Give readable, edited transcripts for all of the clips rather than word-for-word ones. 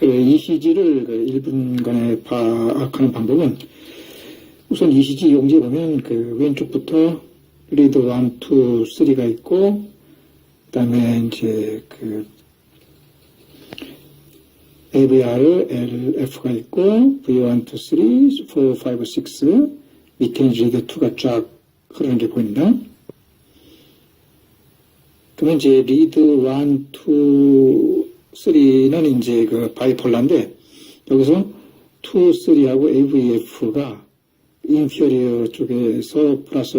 그 ECG를 1분간에 파악하는 방법은 우선 ECG 용지에 보면 그 왼쪽부터 리드 1, 2, 3가 있고, 그 다음에 이제 그 AVR, LF가 있고, V1, 2, 3, 4, 5, 6, 밑에 이제 리드 2가 쫙 흐르는 게 보입니다. 그러면 이제 리드 1, 2, 3는 이제 그 바이폴라인데, 여기서 2, 3하고 AVF가 인피어리어 쪽에서 플러스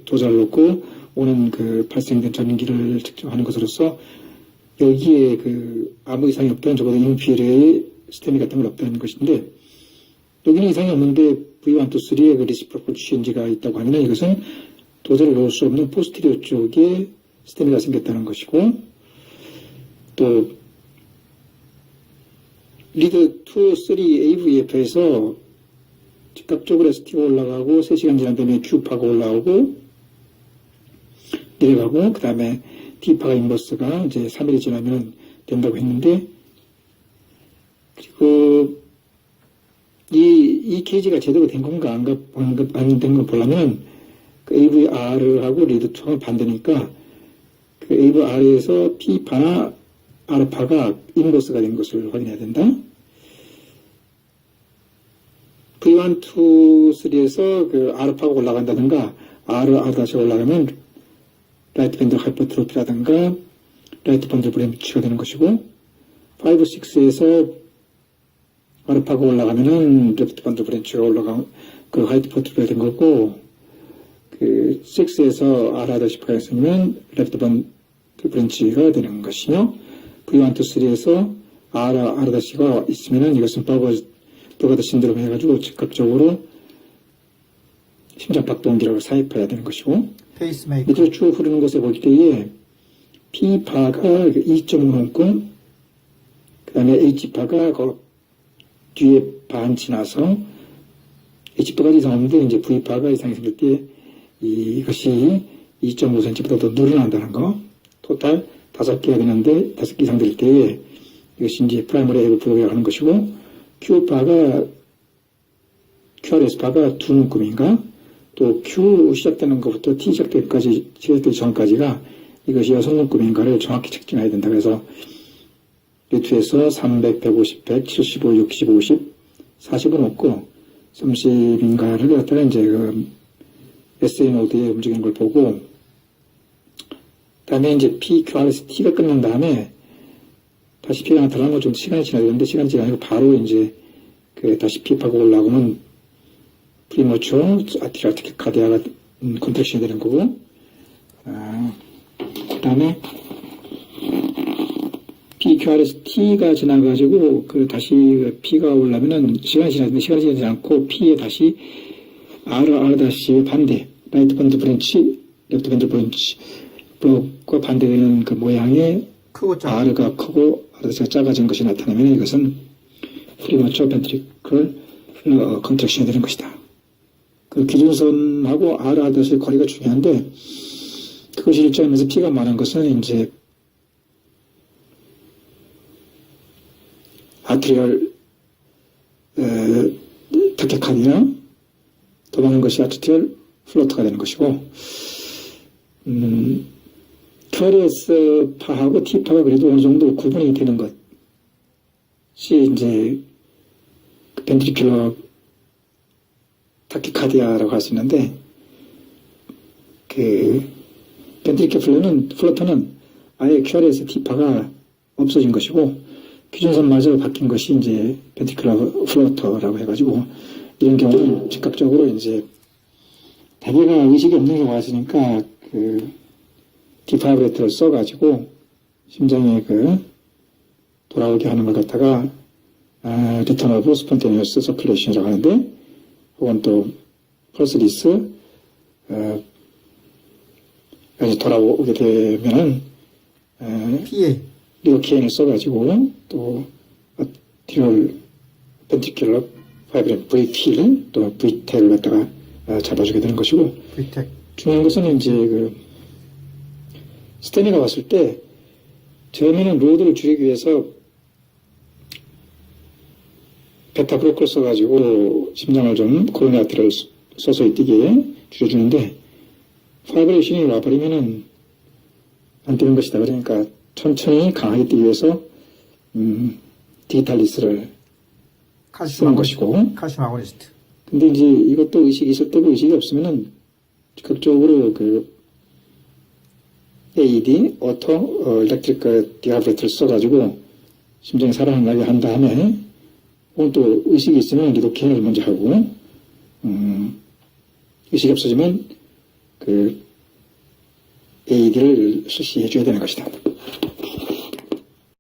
도자를 놓고 오는 그 발생된 전기를 측정하는 것으로서 여기에 그 아무 이상이 없다는 적어도 인피어리어의 스테미 같은 건 없다는 것인데, 여기는 이상이 없는데 V1, 2, 3에 그 리시프로컬 취인지가 있다고 하면 이것은 도자를 놓을 수 없는 포스티리어 쪽에 스테미가 생겼다는 것이고, 또 리드 2, 3 AVF에서 즉각적으로 ST가 올라가고 3시간 지난 다음에 Q파가 올라오고 내려가고, 그 다음에 D파가 인버스가 이제 3일이 지나면 된다고 했는데, 그리고 이 케이지가 제대로 된 건가 안 된 건 보려면 그 AVR하고 리드 2가 반대니까 그 AVR에서 P파나 R파가 인버스가 된 것을 확인해야 된다. V1, 2, 3에서 그 R파가 올라간다든가 R-R'가 올라가면 라이트 밴드 하이퍼트로피라든가 라이트 밴드 브랜치가 되는 것이고, 5, 6에서 R파가 올라가면은 레프트 밴드 브랜치가 그 하이퍼트로피가 된 거고, 그 6에서 R-R'가 있으면 레프트 밴드 브랜치가 되는 것이며, V1, 2, 3에서 R-R'가 있으면은 이것은 버거드 신드롬 해가지고 즉각적으로 심장박동기를 삽입해야 되는 것이고, 페이스메이커. 밑으로 쭉 흐르는 것에 볼 때에 P파가 2.5넘고, 그 다음에 H파가 그 뒤에 반 지나서 H파가 이상 없는데 이제 V파가 이상이 생길 때 이것이 2.5cm보다 더 늘어난다는 거. 토탈 5개가 되는데 5개 이상 될 때에 이것이 이제 프라이머리 에이브프로라고 하는 것이고, QRS파가 2눈금인가? 또 Q 시작되는 것부터 T 시작되기 전까지가 이것이 6눈금인가를 정확히 측정해야 된다. 그래서 유튜에서 300, 150, 100, 75, 60, 50, 40은 없고 30인가를 갖다가 이제 그 SA 노드에 움직이는 걸 보고, 다음에 이제 PQRS T가 끝난 다음에 다시 P가 나타나는 건 좀 시간이 지나야 되는데, 시간이 지나니까 바로 이제 그 다시 P파가 올라오면 프리머처 아티리얼 카디아가 컨트랙션이 되는 거고, 그 다음에 PQRS T가 지나가지고 그 다시 P가 올라오면은 시간이 지나지 않고 P에 다시 R-R-의 반대 라이트 밴드 브랜치, 레프트 밴드 브랜치 과 반대되는 그 모양의 R가 크고 R가 작아진 것이 나타나면 이것은 프리머처 벤트리클 컨트랙션이 되는 것이다. 그 기준선하고 R-R의 거리가 중요한데, 그것이 일정하면서 P가 많은 것은 이제 아트리얼 타케카디나 더 많은 것이 아트리얼 플로터가 되는 것이고, QRS파하고 T파가 그래도 어느 정도 구분이 되는 것이 이제 벤트리큘러 타키카디아라고 할 수 있는데, 그 벤트리큘러 플러터는 아예 QRS T파가 없어진 것이고, 기준선마저 바뀐 것이 이제 벤트리큘러 플러터라고 해가지고, 이런 경우는 즉각적으로 이제 대개가 의식이 없는 경우가 있으니까 그 디파이브레터를 써가지고 심장에 그 돌아오게 하는 걸 갖다가 리턴 오브 스폰테니어스 서큘레이션이라고 하는데, 혹은 또 펄스리스 돌아오게 되면은 PA 리오케인을 써가지고 또 아티리얼 벤트리큘러 파이브레 VT를 또 VT를 갖다가 잡아주게 되는 것이고, VTEC. 중요한 것은 이제 그 스테미가 왔을 때 처음에는 로드를 줄이기 위해서 베타 브로커를 써가지고 심장을 좀 코로나 아트를 서서히 뛰게 줄여주는데 파이브레이션이 와버리면은 안 뛰는 것이다. 그러니까 천천히 강하게 뛰기 위해서 디지탈리스를 쓰는 것이고. 칼슘 아고니스트. 근데 이제 이것도 의식이 있을 때고 의식이 없으면은 극적으로 그 AED, 오토 일렉트릭 디아브레트를 써가지고 심장이 살아나게 한 다음에 혹은 또 의식이 있으면 리도케인을 먼저 하고 의식이 없어지면 그 AED를 실시해 줘야 되는 것이다.